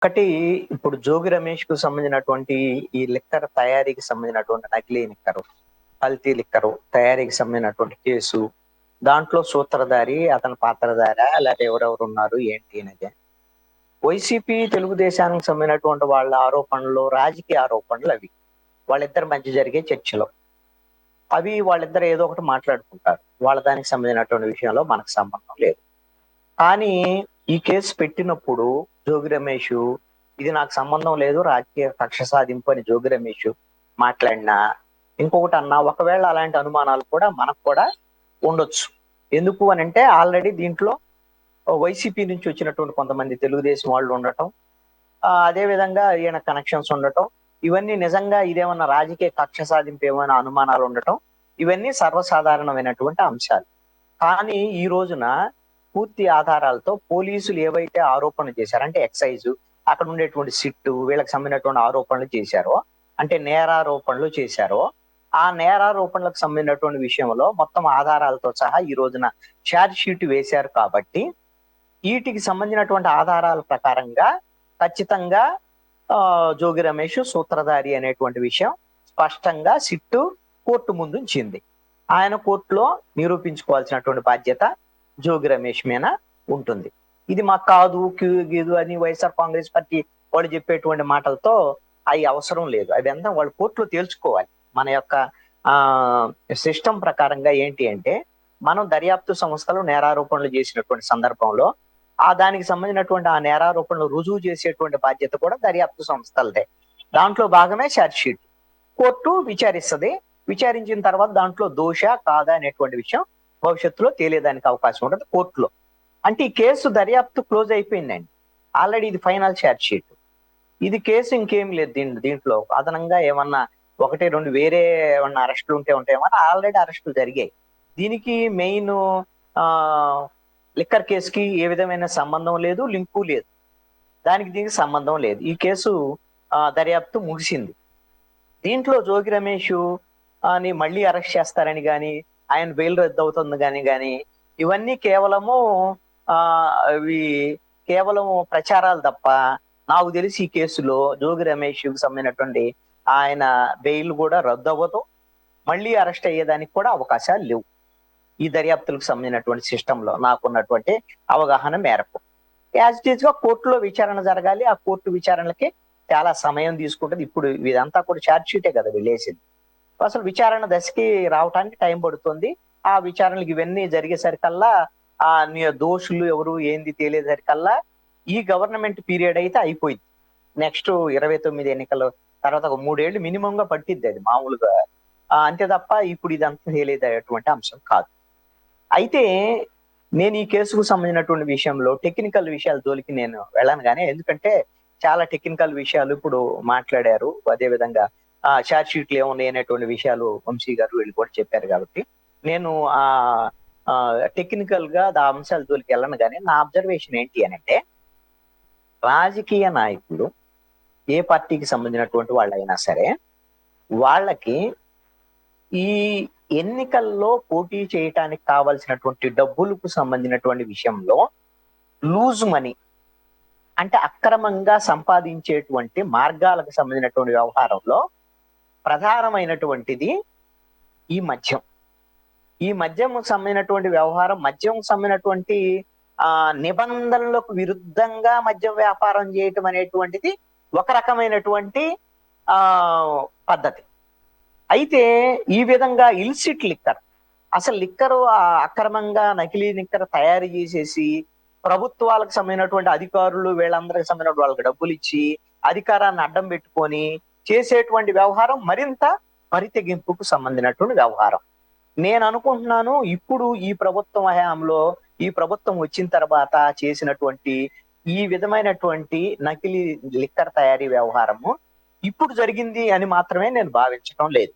ఒకటి ఇప్పుడు 'జోగి రమేష్'కు సంబంధించినటువంటి ఈ లిక్కర్ తయారీకి సంబంధించినటువంటి నకిలీ లిక్కరు, కల్తీ లిక్కరు తయారీకి సంబంధించినటువంటి కేసు. దాంట్లో సూత్రధారి, అతని పాత్రధారా లేకపోతే ఎవరెవరు ఉన్నారు ఏంటి అనేది. వైసీపీ, తెలుగుదేశానికి సంబంధించినటువంటి వాళ్ళ ఆరోపణలు రాజకీయ ఆరోపణలు అవి. వాళ్ళిద్దరి మధ్య జరిగే చర్చలు. అవి వాళ్ళిద్దరు ఏదో ఒకటి మాట్లాడుకుంటారు. వాళ్ళ దానికి సంబంధించినటువంటి విషయంలో మనకు సంబంధం లేదు. కానీ ఈ కేసు పెట్టినప్పుడు జోగి రమేష్ ఇది నాకు సంబంధం లేదు, రాజకీయ కక్ష సాధింపు అని జోగి రమేష్ మాట్లాడినా, ఇంకొకటి అన్నా, ఒకవేళ అలాంటి అనుమానాలు కూడా మనకు కూడా ఉండొచ్చు. ఎందుకు అని అంటే ఆల్రెడీ దీంట్లో వైసీపీ నుంచి వచ్చినటువంటి కొంతమంది తెలుగుదేశం వాళ్ళు ఉండటం, అదే విధంగా ఈయన కనెక్షన్స్ ఉండటం, ఇవన్నీ నిజంగా ఇదేమన్నా రాజకీయ కక్ష సాధింపు ఏమైనా అనుమానాలు ఉండటం, ఇవన్నీ సర్వసాధారణమైనటువంటి అంశాలు. కానీ ఈ రోజున పూర్తి ఆధారాలతో పోలీసులు ఏవైతే ఆరోపణలు చేశారో, అంటే ఎక్సైజ్ అక్కడ ఉండేటువంటి సిట్టు వీళ్ళకి సంబంధించినటువంటి ఆరోపణలు చేశారో, అంటే నేరారోపణలు చేశారో, ఆ నేరారోపణలకు సంబంధించినటువంటి విషయంలో మొత్తం ఆధారాలతో సహా ఈ రోజున ఛార్జ్ షీట్ వేశారు. కాబట్టి వీటికి సంబంధించినటువంటి ఆధారాల ప్రకారంగా ఖచ్చితంగా జోగి రమేష్ సూత్రధారి అనేటువంటి విషయం స్పష్టంగా సిట్టు కోర్టు ముందు ఉంచింది. ఆయన కోర్టులో నిరూపించుకోవాల్సినటువంటి బాధ్యత జోగి రమేష్ మీద ఉంటుంది. ఇది మాకు కాదు గీదు అని వైఎస్ఆర్ కాంగ్రెస్ పార్టీ వాళ్ళు చెప్పేటువంటి మాటలతో అవి అవసరం లేదు. అవి అంతా వాళ్ళు కోర్టులో తేల్చుకోవాలి. మన యొక్క సిస్టమ్ ప్రకారంగా ఏంటి అంటే, మనం దర్యాప్తు సంస్థలు నేరారోపణలు చేసినటువంటి సందర్భంలో దానికి సంబంధించినటువంటి ఆ నేరారోపణలు రుజువు చేసేటువంటి బాధ్యత కూడా దర్యాప్తు సంస్థలదే. దాంట్లో భాగమే ఛార్జ్ షీట్. కోర్టు విచారిస్తుంది. విచారించిన తర్వాత దాంట్లో దోష కాదా అనేటువంటి విషయం భవిష్యత్తులో తేలేదానికి అవకాశం ఉంటుంది కోర్టులో. అంటే ఈ కేసు దర్యాప్తు క్లోజ్ అయిపోయిందండి. ఆల్రెడీ ఇది ఫైనల్ ఛార్జ్ షీట్. ఇది కేసు ఇంకేం లేదు. దీంట్లో అదనంగా ఏమన్నా ఒకటి రెండు వేరే ఏమన్నా అరెస్టులు ఉంటాయేమన్నా ఆల్రెడీ అరెస్టులు జరిగాయి. దీనికి మెయిన్ లిక్కర్ కేసుకి ఏ విధమైన సంబంధం లేదు, లింకు లేదు. దీనికి సంబంధం లేదు. ఈ కేసు దర్యాప్తు ముగిసింది. దీంట్లో జోగి రమేష్ అని మళ్ళీ అరెస్ట్ చేస్తారని కానీ, ఆయన బెయిల్ రద్దు అవుతుంది కానీ ఇవన్నీ కేవలము అవి కేవలం ప్రచారాలు తప్ప, నాకు తెలిసి ఈ కేసులో జోగి రమేష్ సంబంధించినటువంటి ఆయన బెయిల్ కూడా రద్దు అవ్వదు, మళ్ళీ అరెస్ట్ అయ్యేదానికి కూడా అవకాశాలు లేవు. ఈ దర్యాప్తులకు సంబంధించినటువంటి సిస్టంలో నాకున్నటువంటి అవగాహన మేరకు యాజ్ ఇట్ ఈజ్ గా కోర్టులో విచారణ జరగాలి. ఆ కోర్టు విచారణలకి చాలా సమయం తీసుకుంటుంది. ఇప్పుడు ఇదంతా కూడా ఛార్జ్ షీటే కదా వెళ్ళేసింది. అసలు విచారణ దశకి రావటానికి టైం పడుతుంది. ఆ విచారణలకు ఇవన్నీ జరిగేసరికల్లా దోషులు ఎవరు ఏంది తేలేసరికల్లా ఈ గవర్నమెంట్ పీరియడ్ అయితే అయిపోయింది. నెక్స్ట్ 29 ఎన్నికల తర్వాత ఒక 3 ఏళ్ళు మినిమం గా పట్టిద్ది అది మామూలుగా. అంతే తప్ప ఇప్పుడు ఇదంతా తేలేదటువంటి అంశం కాదు. అయితే నేను ఈ కేసుకు సంబంధించినటువంటి విషయంలో టెక్నికల్ విషయాల జోలికి నేను వెళ్ళను. కానీ ఎందుకంటే చాలా టెక్నికల్ విషయాలు ఇప్పుడు మాట్లాడారు. అదే విధంగా ఛార్జ్ షీట్లు ఏమున్నాయి అనేటువంటి విషయాలు వంశీ గారు వీళ్ళు కూడా చెప్పారు. కాబట్టి నేను టెక్నికల్ గా ఆ అంశాల జోలికి వెళ్ళను. కానీ నా అబ్జర్వేషన్ ఏంటి అని అంటే, రాజకీయ నాయకులు ఏ పార్టీకి సంబంధించినటువంటి వాళ్ళైనా సరే, వాళ్ళకి ఈ ఎన్నికల్లో పోటీ చేయటానికి కావాల్సినటువంటి డబ్బులకు సంబంధించినటువంటి విషయంలో లూజ్ మనీ, అంటే అక్రమంగా సంపాదించేటువంటి మార్గాలకు సంబంధించినటువంటి వ్యవహారంలో ప్రధానమైనటువంటిది ఈ మద్యం. ఈ మద్యం సంబంధించినటువంటి వ్యవహారం, మద్యం సంబంధించినటువంటి నిబంధనలకు విరుద్ధంగా మద్యం వ్యాపారం చేయటం అనేటువంటిది ఒక రకమైనటువంటి పద్ధతి. అయితే ఈ విధంగా ఇల్సిట్ లిక్కర్, అసలు లిక్కరు అక్రమంగా నకిలీ లిక్కర్ తయారు చేసేసి ప్రభుత్వాలకు సంబంధించినటువంటి అధికారులు వీళ్ళందరికి సంబంధించిన వాళ్ళకి డబ్బులు ఇచ్చి అధికారాన్ని అడ్డం పెట్టుకొని చేసేటువంటి వ్యవహారం మరింత మరితెగింపుకు సంబంధించినటువంటి వ్యవహారం. నేను అనుకుంటున్నాను ఇప్పుడు ఈ ప్రభుత్వం హయాంలో, ఈ ప్రభుత్వం వచ్చిన తర్వాత చేసినటువంటి ఈ విధమైనటువంటి నకిలీ లిక్కర్ తయారీ వ్యవహారము ఇప్పుడు జరిగింది అని మాత్రమే నేను భావించడం లేదు.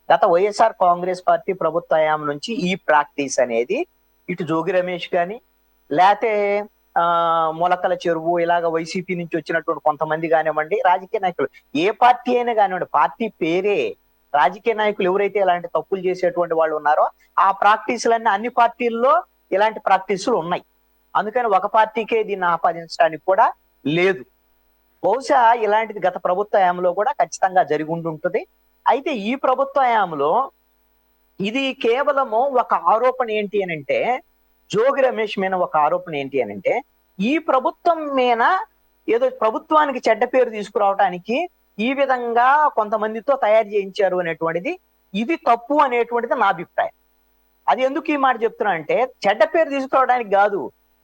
గత వైఎస్ఆర్ కాంగ్రెస్ పార్టీ ప్రభుత్వ హయాం నుంచి ఈ ప్రాక్టీస్ అనేది ఇటు జోగి రమేష్ కానీ, లేతే మొలకల చెరువు ఇలాగ వైసీపీ నుంచి వచ్చినటువంటి కొంతమంది కానివ్వండి, రాజకీయ నాయకులు ఏ పార్టీ అయినా కానివ్వండి, పార్టీ పేరే రాజకీయ నాయకులు ఎవరైతే ఇలాంటి తప్పులు చేసేటువంటి వాళ్ళు ఉన్నారో ఆ ప్రాక్టీసులన్నీ అన్ని పార్టీల్లో ఇలాంటి ప్రాక్టీసులు ఉన్నాయి. అందుకని ఒక పార్టీకే దీన్ని ఆపాదించడానికి కూడా లేదు. బహుశా ఇలాంటిది గత ప్రభుత్వ హయాంలో కూడా ఖచ్చితంగా జరిగి ఉండుంటుంది. అయితే ఈ ప్రభుత్వ హయాంలో ఇది కేవలము ఒక ఆరోపణ ఏంటి అనంటే, జోగి రమేష్ మీద ఒక ఆరోపణ ఏంటి అనంటే, ఈ ప్రభుత్వం మీద ఏదో ప్రభుత్వానికి చెడ్డ పేరు తీసుకురావడానికి ఈ విధంగా కొంతమందితో తయారు చేయించారు అనేటువంటిది, ఇది తప్పు అనేటువంటిది నా అభిప్రాయం. అది ఎందుకు ఈ మాట చెప్తున్నా అంటే, చెడ్డ పేరు తీసుకురావడానికి కాదు,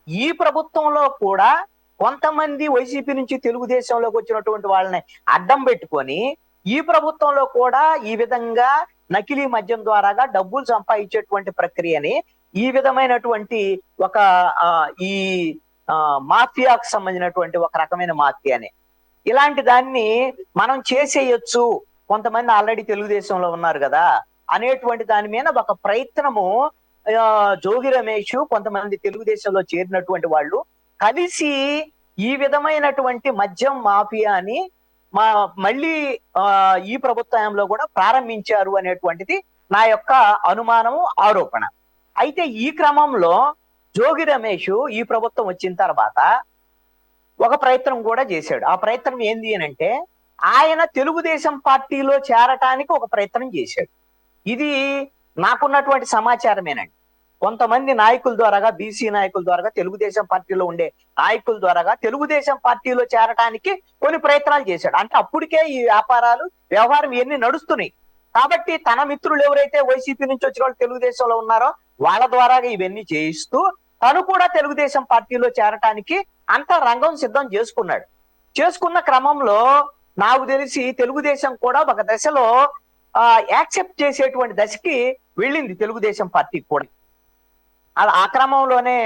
ఈ ప్రభుత్వంలో కూడా కొంతమంది వైసీపీ నుంచి తెలుగుదేశంలోకి వచ్చినటువంటి వాళ్ళని అడ్డం పెట్టుకొని ఈ ప్రభుత్వంలో కూడా ఈ విధంగా నకిలీ మద్యం ద్వారాగా డబ్బులు సంపాదించేటువంటి ప్రక్రియని, ఈ విధమైనటువంటి ఒక ఈ మాఫియాకు సంబంధించినటువంటి ఒక రకమైన మాఫియాని, ఇలాంటి దాన్ని మనం చేసేయొచ్చు, కొంతమంది ఆల్రెడీ తెలుగుదేశంలో ఉన్నారు కదా అనేటువంటి దాని మీద ఒక ప్రయత్నము జోగి రమేష్ కొంతమంది తెలుగుదేశంలో చేరినటువంటి వాళ్ళు కలిసి ఈ విధమైనటువంటి మద్యం మాఫియాని మళ్ళీ ఈ ప్రభుత్వంలో కూడా ప్రారంభించారు అనేటువంటిది నా యొక్క అనుమానము, ఆరోపణ. అయితే ఈ క్రమంలో జోగి రమేష్ ఈ ప్రభుత్వం వచ్చిన తర్వాత ఒక ప్రయత్నం కూడా చేశాడు. ఆ ప్రయత్నం ఏంది అనంటే, ఆయన తెలుగుదేశం పార్టీలో చేరటానికి ఒక ప్రయత్నం చేశాడు. ఇది నాకున్నటువంటి సమాచారమేనండి. కొంతమంది నాయకుల ద్వారాగా, బీసీ నాయకుల ద్వారాగా, తెలుగుదేశం పార్టీలో ఉండే నాయకుల ద్వారాగా తెలుగుదేశం పార్టీలో చేరటానికి కొన్ని ప్రయత్నాలు చేశాడు. అంటే అప్పటికే ఈ వ్యాపారాలు, వ్యవహారం ఇవన్నీ నడుస్తున్నాయి కాబట్టి తన మిత్రులు ఎవరైతే వైసీపీ నుంచి వచ్చిన వాళ్ళు తెలుగుదేశంలో ఉన్నారో వాళ్ళ ద్వారాగా ఇవన్నీ చేయిస్తూ తను కూడా తెలుగుదేశం పార్టీలో చేరటానికి అంత రంగం సిద్ధం చేసుకున్నాడు. చేసుకున్న క్రమంలో నాకు తెలిసి తెలుగుదేశం కూడా ఒక దశలో యాక్సెప్ట్ చేసేటువంటి దశకి వెళ్ళింది తెలుగుదేశం పార్టీ కూడా. ఆ క్రమంలోనే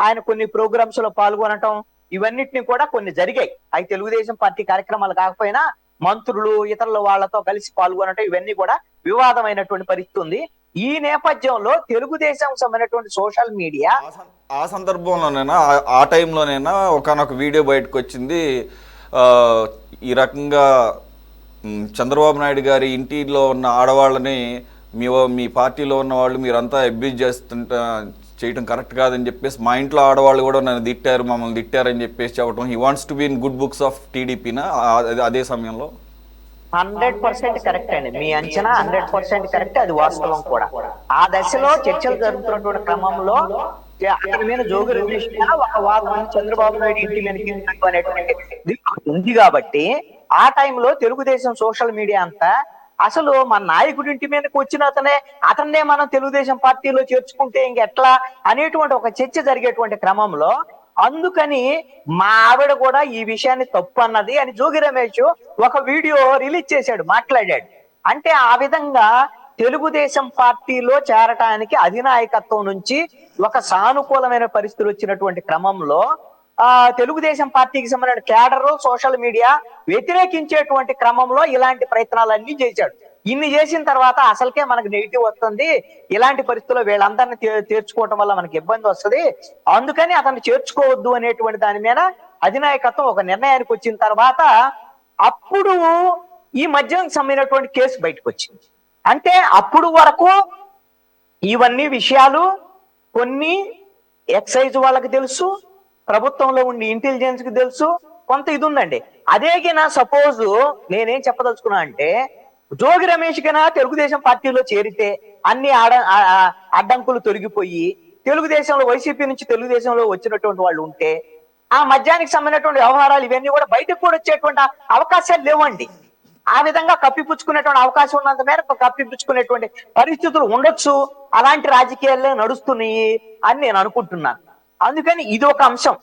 ఆయన కొన్ని ప్రోగ్రామ్స్ లో పాల్గొనటం, ఇవన్నిటిని కూడా కొన్ని జరిగాయి. అవి తెలుగుదేశం పార్టీ కార్యక్రమాలు కాకపోయినా మంత్రులు ఇతరుల వాళ్ళతో కలిసి పాల్గొనటం, ఇవన్నీ కూడా వివాదమైనటువంటి పరిస్థితి ఉంది. ఈ నేపథ్యంలో తెలుగుదేశం సంబంధించినటువంటి సోషల్ మీడియా ఆ సందర్భంలోనైనా, ఆ టైంలోనైనా ఒకనొక వీడియో బయటకు వచ్చింది. ఈ రకంగా చంద్రబాబు నాయుడు గారి ఇంటిలో ఉన్న ఆడవాళ్ళని మీ పార్టీలో ఉన్న వాళ్ళు మీరంతా అబ్యూజ్ చేయటం కరెక్ట్ కాదని చెప్పేసి, మా ఇంట్లో ఆడవాళ్ళు కూడా నన్ను తిట్టారు, మమ్మల్ని తిట్టారని చెప్పేసి చెప్పడం. He wants to be in good books of టీడీపీనా అదే సమయంలో? 100% కరెక్ట్ అండి, మీ అంచనా 100% కరెక్ట్, అది వాస్తవం కూడా. ఆ దశలో చర్చలు జరుగుతున్నటువంటి క్రమంలో అతని మీద జోగి రమేష్ మీద ఒక వాదం చంద్రబాబు నాయుడు ఇంటి మీద అనేటువంటి ఉంది కాబట్టి ఆ టైంలో తెలుగుదేశం సోషల్ మీడియా అంతా అసలు మన నాయకుడి ఇంటి మీదకి వచ్చిన అతన్నే మనం తెలుగుదేశం పార్టీలో చేర్చుకుంటే ఇంకెట్లా అనేటువంటి ఒక చర్చ జరిగేటువంటి క్రమంలో, అందుకని మా ఆవిడ కూడా ఈ విషయాన్ని తప్పు అన్నది అని జోగి రమేష్ ఒక వీడియో రిలీజ్ చేశాడు, మాట్లాడాడు. అంటే ఆ విధంగా తెలుగుదేశం పార్టీలో చేరటానికి అధినాయకత్వం నుంచి ఒక సానుకూలమైన పరిస్థితులు వచ్చినటువంటి క్రమంలో తెలుగుదేశం పార్టీకి సంబంధించిన కేడర్, సోషల్ మీడియా వ్యతిరేకించేటువంటి క్రమంలో ఇలాంటి ప్రయత్నాలన్నీ చేశాడు. ఇన్ని చేసిన తర్వాత అసలుకే మనకు నెగిటివ్ వస్తుంది, ఇలాంటి పరిస్థితుల్లో వీళ్ళందరినీ చేర్చుకోవటం వల్ల మనకి ఇబ్బంది వస్తుంది, అందుకని అతన్ని చేర్చుకోవద్దు అనేటువంటి దాని మీద అధినాయకత్వం ఒక నిర్ణయానికి వచ్చిన తర్వాత అప్పుడు ఈ మద్యానికి సంబంధించినటువంటి కేసు బయటకు వచ్చింది. అంటే అప్పుడు వరకు ఇవన్నీ విషయాలు కొన్ని ఎక్సైజ్ వాళ్ళకి తెలుసు, ప్రభుత్వంలో ఉండి ఇంటెలిజెన్స్ కి తెలుసు, కొంత ఇది ఉందండి. అదేగినా సపోజ్ నేనేం చెప్పదలుచుకున్నా అంటే, జోగి రమేష్ కన్నా తెలుగుదేశం పార్టీలో చేరితే అన్ని అడ్డంకులు తొలగిపోయి తెలుగుదేశంలో వైసీపీ నుంచి తెలుగుదేశంలో వచ్చినటువంటి వాళ్ళు ఉంటే ఆ మద్యానికి సంబంధించినటువంటి వ్యవహారాలు ఇవన్నీ కూడా బయటకు కూడా వచ్చేటువంటి అవకాశాలు లేవండి. ఆ విధంగా కప్పిపుచ్చుకునేటువంటి అవకాశం ఉన్నంత మేరకు కప్పిపుచ్చుకునేటువంటి పరిస్థితులు ఉండొచ్చు. అలాంటి రాజకీయాలే నడుస్తున్నాయి అని నేను అనుకుంటున్నాను. అందుకని ఇది ఒక అంశం.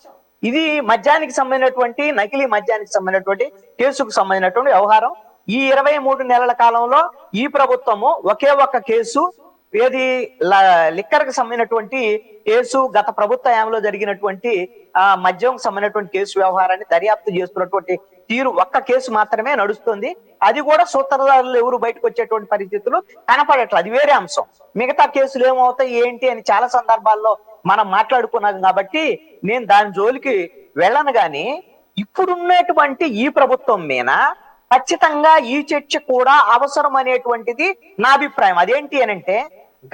ఇది మద్యానికి సంబంధించినటువంటి, నకిలీ మద్యానికి సంబంధించినటువంటి కేసుకు సంబంధించినటువంటి వ్యవహారం. ఈ 23 నెలల కాలంలో ఈ ప్రభుత్వము ఒకే ఒక్క కేసు, ఏది లిక్కర్ కి సంబంధించినటువంటి కేసు, గత ప్రభుత్వ హయాంలో జరిగినటువంటి మద్యం సంబంధించినటువంటి కేసు వ్యవహారాన్ని దర్యాప్తు చేస్తున్నటువంటి తీరు ఒక్క కేసు మాత్రమే నడుస్తుంది. అది కూడా సూత్రధారులు ఎవరు బయటకు వచ్చేటువంటి పరిస్థితులు కనపడట్లేదు, అది వేరే అంశం. మిగతా కేసులు ఏమవుతాయి ఏంటి అని చాలా సందర్భాల్లో మనం మాట్లాడుకున్నాం కాబట్టి నేను దాని జోలికి వెళ్ళను. గాని ఇప్పుడున్నటువంటి ఈ ప్రభుత్వం మీద ఖచ్చితంగా ఈ చర్చ కూడా అవసరం అనేటువంటిది నా అభిప్రాయం. అదేంటి అనంటే,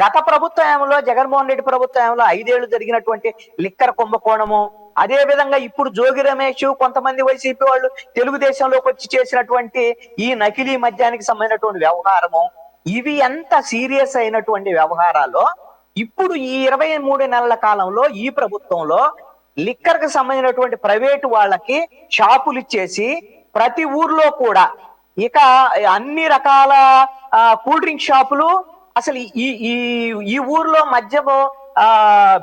గత ప్రభుత్వంలో జగన్మోహన్ రెడ్డి ప్రభుత్వంలో 5 ఏళ్లు జరిగినటువంటి లిక్కర్ కుంభకోణము, అదే విధంగా ఇప్పుడు జోగి రమేష్ కొంతమంది వైసీపీ వాళ్ళు తెలుగుదేశంలోకి వచ్చి చేసినటువంటి ఈ నకిలీ మద్యానికి సంబంధించినటువంటి వ్యవహారము, ఇవి ఎంత సీరియస్ అయినటువంటి వ్యవహారాలు ఇప్పుడు ఈ 23 నెలల కాలంలో ఈ ప్రభుత్వంలో లిక్కర్ కి సంబంధించినటువంటి ప్రైవేటు వాళ్ళకి షాపులు ఇచ్చేసి ప్రతి ఊర్లో కూడా ఇక అన్ని రకాల కూల్ డ్రింక్ షాపులు, అసలు ఈ ఈ ఈ ఊర్లో మద్యము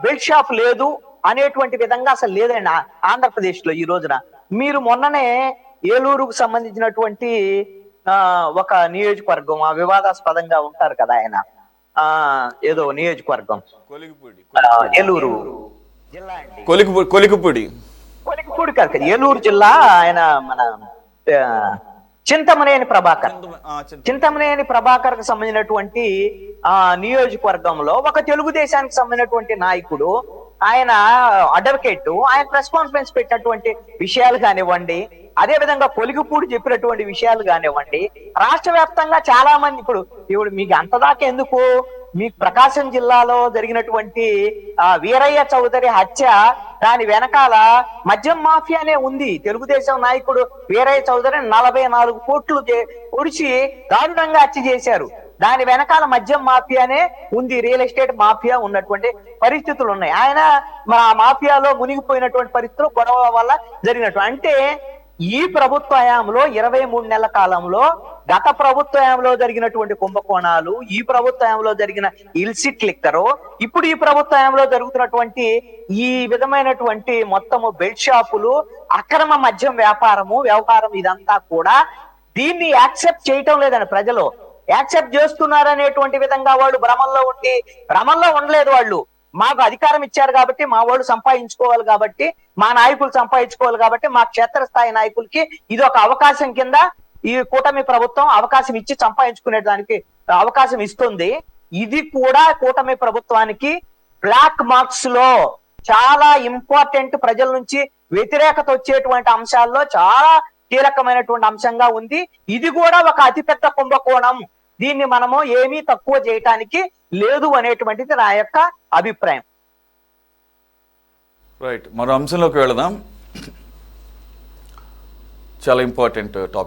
బెల్ట్ షాప్ లేదు అనేటువంటి విధంగా అసలు లేదండి ఆంధ్రప్రదేశ్ లో ఈ రోజున. మీరు మొన్ననే ఏలూరుకు సంబంధించినటువంటి ఒక నియోజకవర్గం, వివాదాస్పదంగా ఉంటారు కదా ఆయన, ఏదో నియోజకవర్గం ఏలూరు జిల్లా అండి, కొలికిపూడి కాదు ఏలూరు జిల్లా, ఆయన మన చింతమనేని ప్రభాకర్ కు సంబంధించినటువంటి నియోజకవర్గంలో ఒక తెలుగుదేశానికి సంబంధించినటువంటి నాయకుడు, ఆయన అడ్వకేట్, ఆయన ప్రెస్ కాన్ఫరెన్స్ పెట్టినటువంటి విషయాలు కానివ్వండి, అదే విధంగా కొలిగిపూడి చెప్పినటువంటి విషయాలు కానివ్వండి, రాష్ట్ర వ్యాప్తంగా చాలా మంది ఇప్పుడు మీకు అంతదాకా ఎందుకు, మీకు ప్రకాశం జిల్లాలో జరిగినటువంటి వీరయ్య చౌదరి హత్య, దాని వెనకాల మద్యం మాఫియానే ఉంది. తెలుగుదేశం నాయకుడు వీరయ్య చౌదరి 44 కోట్లు పొడిచి దారుణంగా హత్య చేశారు. దాని వెనకాల మద్యం మాఫియానే ఉంది, రియల్ ఎస్టేట్ మాఫియా ఉన్నటువంటి పరిస్థితులు ఉన్నాయి. ఆయన మా మాఫియాలో మునిగిపోయినటువంటి పరిస్థితులు గొడవ వల్ల జరిగినట్టు. అంటే ఈ ప్రభుత్వ హయాంలో 23 నెలల కాలంలో గత ప్రభుత్వ హయాంలో జరిగినటువంటి కుంభకోణాలు, ఈ ప్రభుత్వ హయాంలో జరిగిన ఇల్సిట్ లిక్కరు, ఇప్పుడు ఈ ప్రభుత్వ హయాంలో జరుగుతున్నటువంటి ఈ విధమైనటువంటి మొత్తము బెల్ట్ షాపులు, అక్రమ మద్యం వ్యవహారం ఇదంతా కూడా దీన్ని యాక్సెప్ట్ చేయటం లేదని ప్రజలు యాక్సెప్ట్ చేస్తున్నారనేటువంటి విధంగా వాళ్ళు భ్రమంలో ఉండలేదు. వాళ్ళు మాకు అధికారం ఇచ్చారు కాబట్టి, మా వాళ్ళు సంపాదించుకోవాలి కాబట్టి, మా నాయకులు సంపాదించుకోవాలి కాబట్టి, మా క్షేత్రస్థాయి నాయకులకి ఇది ఒక అవకాశం కింద ఈ కూటమి ప్రభుత్వం అవకాశం ఇచ్చి సంపాదించుకునే దానికి అవకాశం ఇస్తుంది. ఇది కూడా కూటమి ప్రభుత్వానికి బ్లాక్ మార్క్స్ లో చాలా ఇంపార్టెంట్, ప్రజల నుంచి వ్యతిరేకత వచ్చేటువంటి అంశాల్లో చాలా కీలకమైనటువంటి అంశంగా ఉంది. ఇది కూడా ఒక అతిపెద్ద కుంభకోణం, దీన్ని మనము ఏమీ తక్కువ చేయటానికి లేదు అనేటువంటిది నా యొక్క అభిప్రాయం. రైట్, మరో అంశంలోకి వెళదాం. చాలా ఇంపార్టెంట్ టాపిక్.